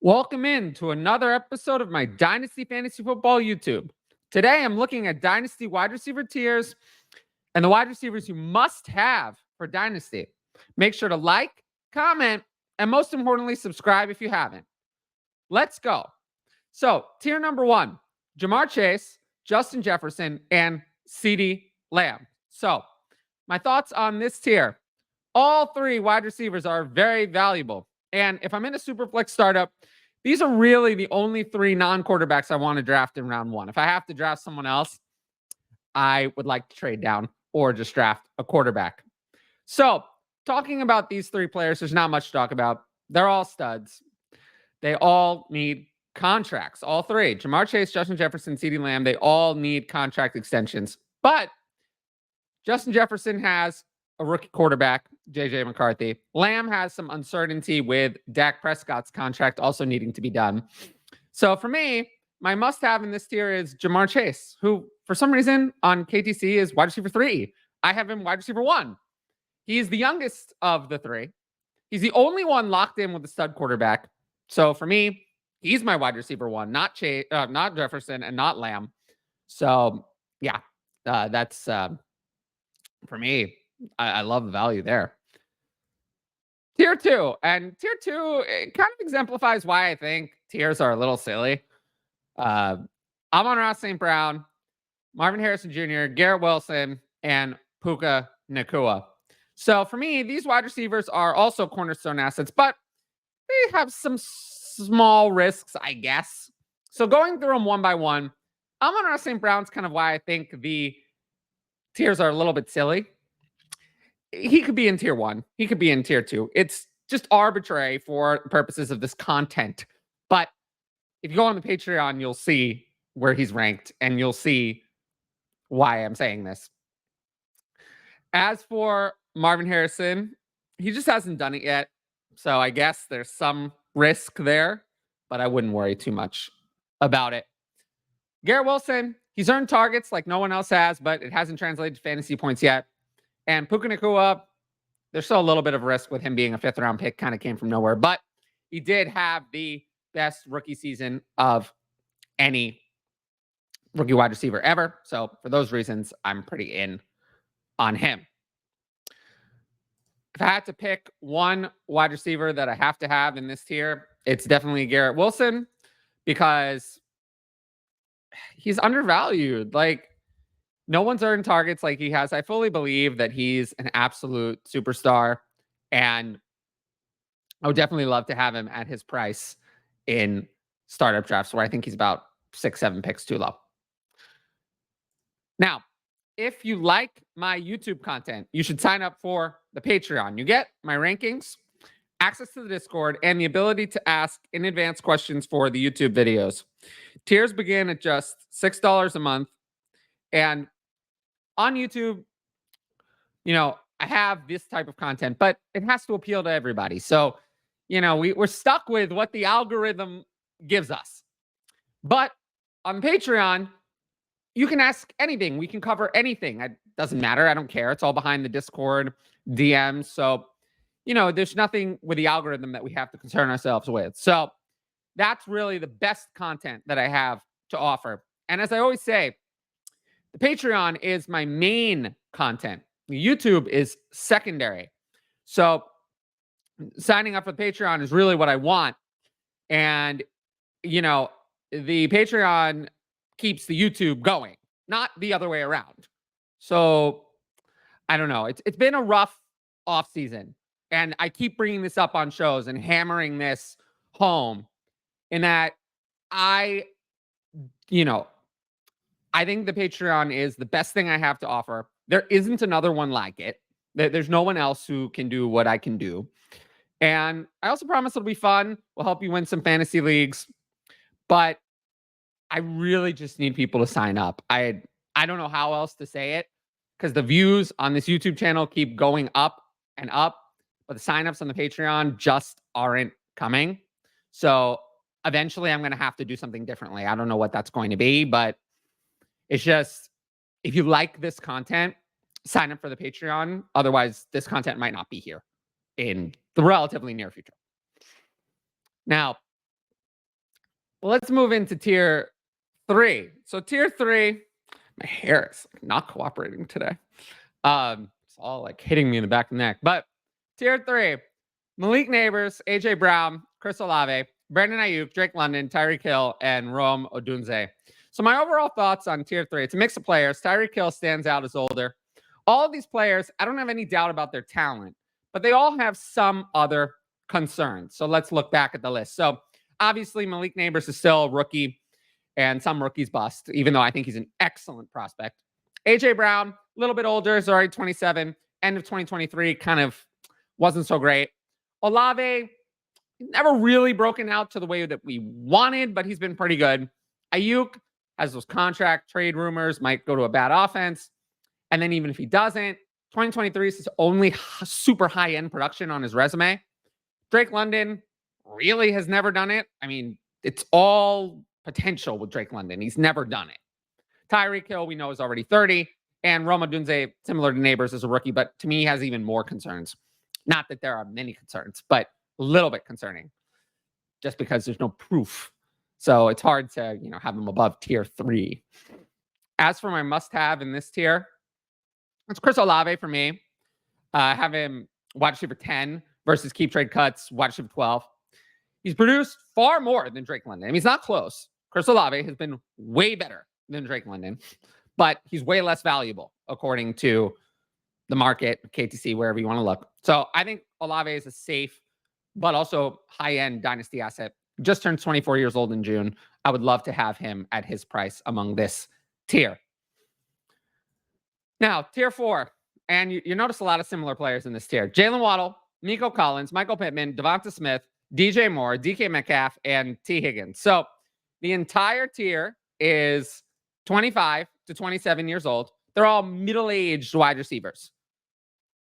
Welcome in to another episode of my Dynasty Fantasy Football YouTube. Today I'm looking at Dynasty wide receiver tiers and the wide receivers you must have for Dynasty. Make sure to like, comment, and most importantly, subscribe if you haven't. Let's go. So, tier number 1, Ja'Marr Chase, Justin Jefferson, and CeeDee Lamb. So, my thoughts on this tier. All three wide receivers are very valuable. And if I'm in a super flex startup, these are really the only three non-quarterbacks I want to draft in round 1. If I have to draft someone else, I would like to trade down or just draft a quarterback. So, talking about these three players, there's not much to talk about. They're all studs. They all need contracts. All three. Ja'Marr Chase, Justin Jefferson, CeeDee Lamb, they all need contract extensions. But Justin Jefferson has a rookie quarterback, J.J. McCarthy. Lamb has some uncertainty with Dak Prescott's contract also needing to be done. So for me, my must-have in this tier is Ja'Marr Chase, who for some reason on KTC is wide receiver 3. I have him wide receiver 1. He's the youngest of the three. He's the only one locked in with a stud quarterback. So for me, he's my wide receiver 1, not Jefferson and not Lamb. So yeah, that's for me. I love the value there. Tier 2. And tier 2, it kind of exemplifies why I think tiers are a little silly. Amon-Ra St. Brown, Marvin Harrison Jr., Garrett Wilson, and Puka Nacua. So for me, these wide receivers are also cornerstone assets, but they have some small risks, I guess. So going through them one by one, Amon-Ra St. Brown's kind of why I think the tiers are a little bit silly. He could be in tier 1. He could be in tier 2. It's just arbitrary for purposes of this content. But if you go on the Patreon, you'll see where he's ranked, and you'll see why I'm saying this. As for Marvin Harrison, he just hasn't done it yet. So I guess there's some risk there, but I wouldn't worry too much about it. Garrett Wilson, he's earned targets like no one else has, but it hasn't translated to fantasy points yet. And Puka Nacua, there's still a little bit of risk with him being a 5th-round pick, kind of came from nowhere. But he did have the best rookie season of any rookie wide receiver ever. So for those reasons, I'm pretty in on him. If I had to pick one wide receiver that I have to have in this tier, it's definitely Garrett Wilson because he's undervalued. Like, no one's earned targets like he has. I fully believe that he's an absolute superstar, and I would definitely love to have him at his price in startup drafts where I think he's about 6-7 picks too low. Now, if you like my YouTube content, you should sign up for the Patreon. You get my rankings, access to the Discord, and the ability to ask in advance questions for the YouTube videos. Tiers begin at just $6 a month. And on YouTube, I have this type of content, but it has to appeal to everybody. So, we're stuck with what the algorithm gives us. But on Patreon, you can ask anything. We can cover anything. It doesn't matter. I don't care. It's all behind the Discord DMs. So, there's nothing with the algorithm that we have to concern ourselves with. So that's really the best content that I have to offer. And as I always say, the Patreon is my main content. YouTube is secondary. So signing up for the Patreon is really what I want. And, the Patreon keeps the YouTube going, not the other way around. So I don't know. It's been a rough off season. And I keep bringing this up on shows and hammering this home in that I think the Patreon is the best thing I have to offer. There isn't another one like it. There's no one else who can do what I can do. And I also promise it'll be fun. We'll help you win some fantasy leagues. But I really just need people to sign up. I don't know how else to say it because the views on this YouTube channel keep going up and up, but the signups on the Patreon just aren't coming. So eventually I'm going to have to do something differently. I don't know what that's going to be, but it's just, if you like this content, sign up for the Patreon. Otherwise, this content might not be here in the relatively near future. Now, let's move into tier 3. So tier 3, my hair is not cooperating today. It's all like hitting me in the back of the neck. But tier 3, Malik Nabers, AJ Brown, Chris Olave, Brandon Aiyuk, Drake London, Tyreek Hill, and Rome Odunze. So my overall thoughts on tier 3, it's a mix of players. Tyreek Hill stands out as older. All of these players, I don't have any doubt about their talent, but they all have some other concerns. So let's look back at the list. So obviously Malik Nabers is still a rookie, and some rookies bust, even though I think he's an excellent prospect. AJ Brown, a little bit older, is already 27. End of 2023, kind of wasn't so great. Olave, never really broken out to the way that we wanted, but he's been pretty good. Aiyuk has those contract trade rumors, might go to a bad offense. And then even if he doesn't, 2023 is his only super high-end production on his resume. Drake London really has never done it. I mean, it's all potential with Drake London. He's never done it. Tyreek Hill, we know, is already 30. And Rome Odunze, similar to Nabers, is a rookie, but to me has even more concerns. Not that there are many concerns, but a little bit concerning just because there's no proof. So it's hard to, have him above tier 3. As for my must-have in this tier, it's Chris Olave for me. Have him wide receiver 10 versus keep trade cuts, wide receiver 12. He's produced far more than Drake London. I mean, he's not close. Chris Olave has been way better than Drake London, but he's way less valuable according to the market, KTC, wherever you want to look. So I think Olave is a safe, but also high-end dynasty asset. Just turned 24 years old in June. I would love to have him at his price among this tier. Now, tier 4, and you notice a lot of similar players in this tier. Jaylen Waddle, Nico Collins, Michael Pittman, Devonta Smith, DJ Moore, DK Metcalf, and T. Higgins. So the entire tier is 25 to 27 years old. They're all middle-aged wide receivers.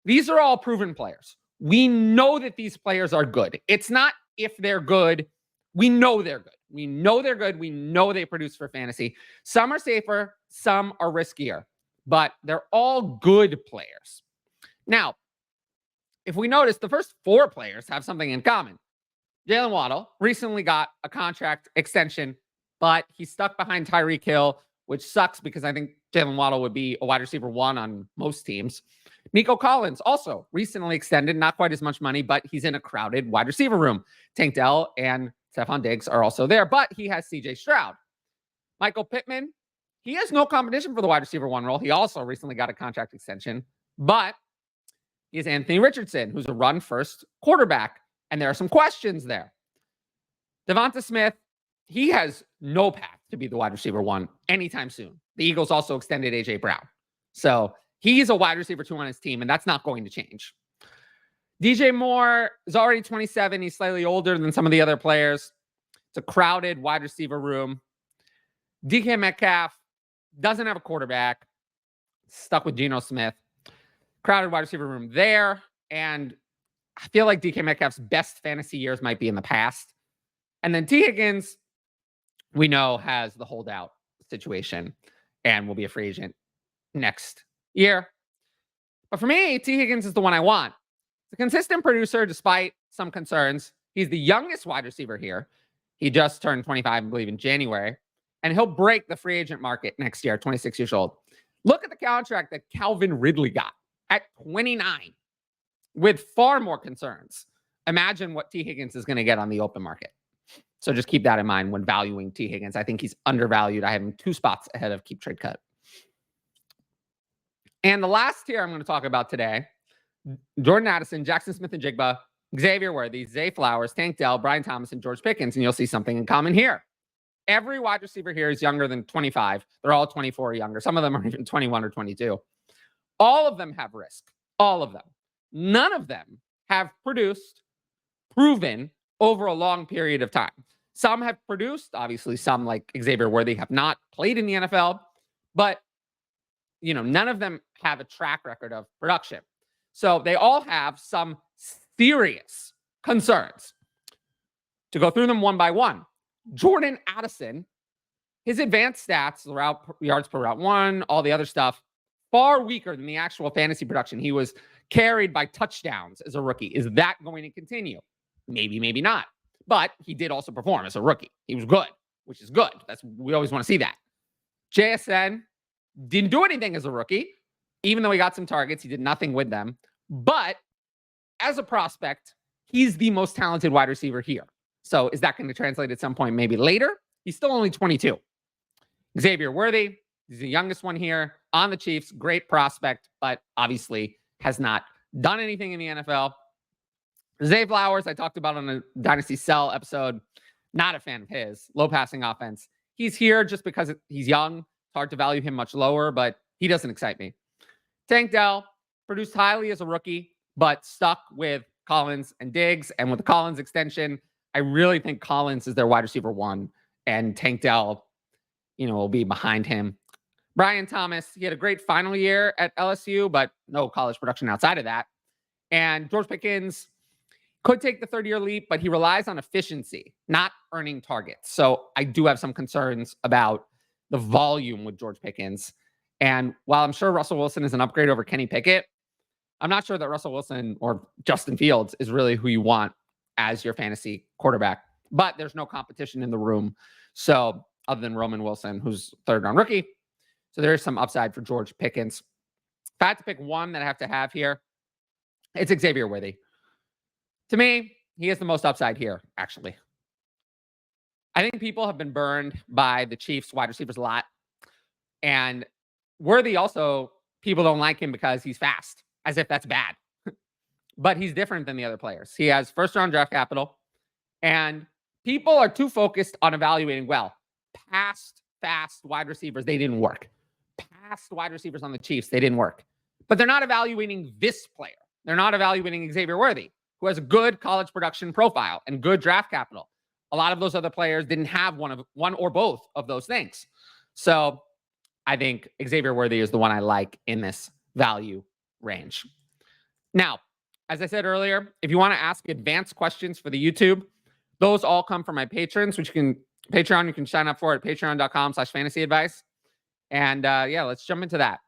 These are all proven players. We know that these players are good. It's not if they're good. We know they're good. We know they're good. We know they produce for fantasy. Some are safer. Some are riskier. But they're all good players. Now, if we notice, the first 4 players have something in common. Jaylen Waddle recently got a contract extension, but he's stuck behind Tyreek Hill, which sucks because I think Jaylen Waddle would be a wide receiver 1 on most teams. Nico Collins also recently extended, not quite as much money, but he's in a crowded wide receiver room. Tank Dell and Stephon Diggs are also there, but he has CJ Stroud. Michael Pittman, he has no competition for the wide receiver 1 role. He also recently got a contract extension, but he has Anthony Richardson, who's a run-first quarterback, and there are some questions there. Devonta Smith, he has no path to be the wide receiver 1 anytime soon. The Eagles also extended AJ Brown. So he's a wide receiver 2 on his team, and that's not going to change. DJ Moore is already 27. He's slightly older than some of the other players. It's a crowded wide receiver room. DK Metcalf doesn't have a quarterback. Stuck with Geno Smith. Crowded wide receiver room there. And I feel like DK Metcalf's best fantasy years might be in the past. And then T. Higgins, we know, has the holdout situation and will be a free agent next year. But for me, T. Higgins is the one I want. He's a consistent producer despite some concerns. He's the youngest wide receiver here. He just turned 25, I believe, in January. And he'll break the free agent market next year, 26 years old. Look at the contract that Calvin Ridley got at 29 with far more concerns. Imagine what T. Higgins is going to get on the open market. So just keep that in mind when valuing T. Higgins. I think he's undervalued. I have him 2 spots ahead of keep trade cut. And the last tier I'm going to talk about today, Jordan Addison, Jaxon Smith-Njigba, Xavier Worthy, Zay Flowers, Tank Dell, Brian Thomas, and George Pickens. And you'll see something in common here. Every wide receiver here is younger than 25. They're all 24 or younger. Some of them are even 21 or 22. All of them have risk. All of them. None of them have proven over a long period of time. Some have produced. Obviously, some like Xavier Worthy have not played in the NFL. But, none of them have a track record of production. So they all have some serious concerns. To go through them one by one. Jordan Addison, his advanced stats, yards per route 1, all the other stuff, far weaker than the actual fantasy production. He was carried by touchdowns as a rookie. Is that going to continue? Maybe, maybe not. But he did also perform as a rookie. He was good. which is good. We always want to see that. JSN didn't do anything as a rookie, even though he got some targets. He did nothing with them. But as a prospect, he's the most talented wide receiver here. So is that going to translate at some point? Maybe later. He's still only 22. Xavier Worthy, he's the youngest one here on the Chiefs. Great prospect, but obviously has not done anything in the NFL. Zay Flowers, I talked about on a Dynasty Sell episode. Not a fan of his. Low passing offense. He's here just because he's young. It's hard to value him much lower, but he doesn't excite me. Tank Dell, produced highly as a rookie, but stuck with Collins and Diggs. And with the Collins extension, I really think Collins is their wide receiver 1, and Tank Dell, will be behind him. Brian Thomas, he had a great final year at LSU, but no college production outside of that. And George Pickens could take the third-year leap, but he relies on efficiency, not earning targets. So I do have some concerns about the volume with George Pickens. And while I'm sure Russell Wilson is an upgrade over Kenny Pickett, I'm not sure that Russell Wilson or Justin Fields is really who you want as your fantasy quarterback. But there's no competition in the room. So other than Roman Wilson, who's third-round rookie. So there is some upside for George Pickens. If I had to pick one that I have to have here, it's Xavier Worthy. To me, he has the most upside here, actually. I think people have been burned by the Chiefs wide receivers a lot. And Worthy also, people don't like him because he's fast, as if that's bad. But he's different than the other players. He has first-round draft capital. And people are too focused on evaluating, past fast wide receivers, they didn't work. Past wide receivers on the Chiefs, they didn't work. But they're not evaluating this player. They're not evaluating Xavier Worthy, who has a good college production profile and good draft capital. A lot of those other players didn't have one or both of those things. So I think Xavier Worthy is the one I like in this value range. Now, as I said earlier, if you want to ask advanced questions for the YouTube, those all come from my patrons, which you can sign up for at patreon.com/fantasyadvice. And let's jump into that.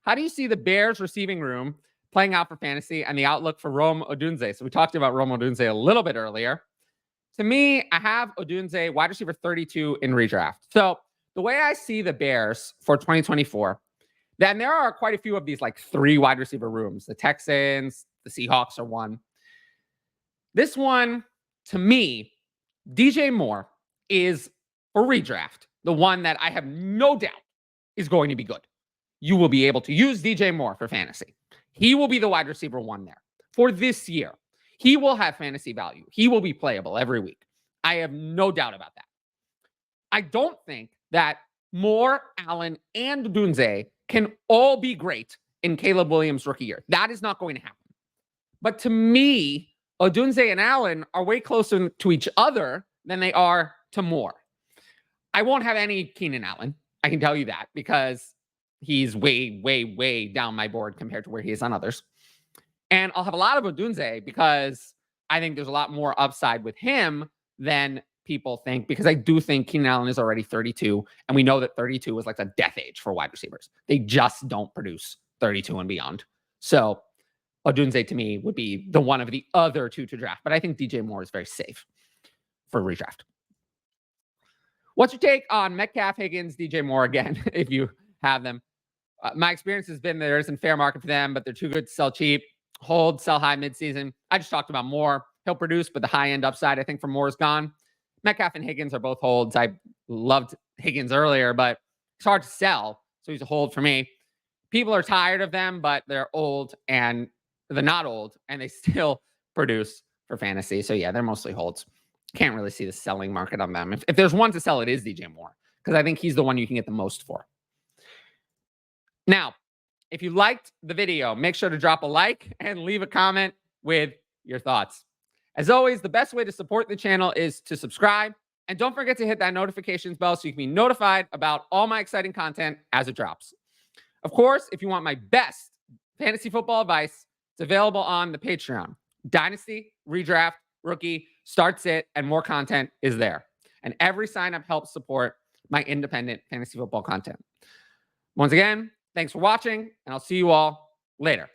How do you see the Bears receiving room playing out for fantasy and the outlook for Rome Odunze? So we talked about Rome Odunze a little bit earlier. To me, I have Odunze wide receiver 32 in redraft. So the way I see the Bears for 2024, then there are quite a few of these like 3 wide receiver rooms. The Texans, the Seahawks are one. This one, to me, DJ Moore is, for redraft, the one that I have no doubt is going to be good. You will be able to use DJ Moore for fantasy. He will be the wide receiver 1 there for this year. He will have fantasy value. He will be playable every week. I have no doubt about that. I don't think that Moore, Allen, and Odunze can all be great in Caleb Williams' rookie year. That is not going to happen. But to me, Odunze and Allen are way closer to each other than they are to Moore. I won't have any Keenan Allen. I can tell you that because he's way, way, way down my board compared to where he is on others. And I'll have a lot of Odunze because I think there's a lot more upside with him than people think, because I do think Keenan Allen is already 32, and we know that 32 is like a death age for wide receivers. They just don't produce 32 and beyond. So Odunze to me would be the one of the other 2 to draft, but I think DJ Moore is very safe for redraft. What's your take on Metcalf, Higgins, DJ Moore again, if you have them? My experience has been there isn't fair market for them, but they're too good to sell cheap. Hold, sell high midseason. I just talked about Moore. He'll produce, but the high-end upside, I think, for Moore is gone. Metcalf and Higgins are both holds. I loved Higgins earlier, but it's hard to sell, so he's a hold for me. People are tired of them, but they're old, and they're not old, and they still produce for fantasy. So, yeah, they're mostly holds. Can't really see the selling market on them. If there's one to sell, it is DJ Moore, because I think he's the one you can get the most for. Now, if you liked the video, make sure to drop a like and leave a comment with your thoughts. As always, the best way to support the channel is to subscribe. And don't forget to hit that notifications bell so you can be notified about all my exciting content as it drops. Of course, if you want my best fantasy football advice, it's available on the Patreon. Dynasty, redraft, rookie, start sit, and more content is there. And every sign up helps support my independent fantasy football content. Once again, thanks for watching, and I'll see you all later.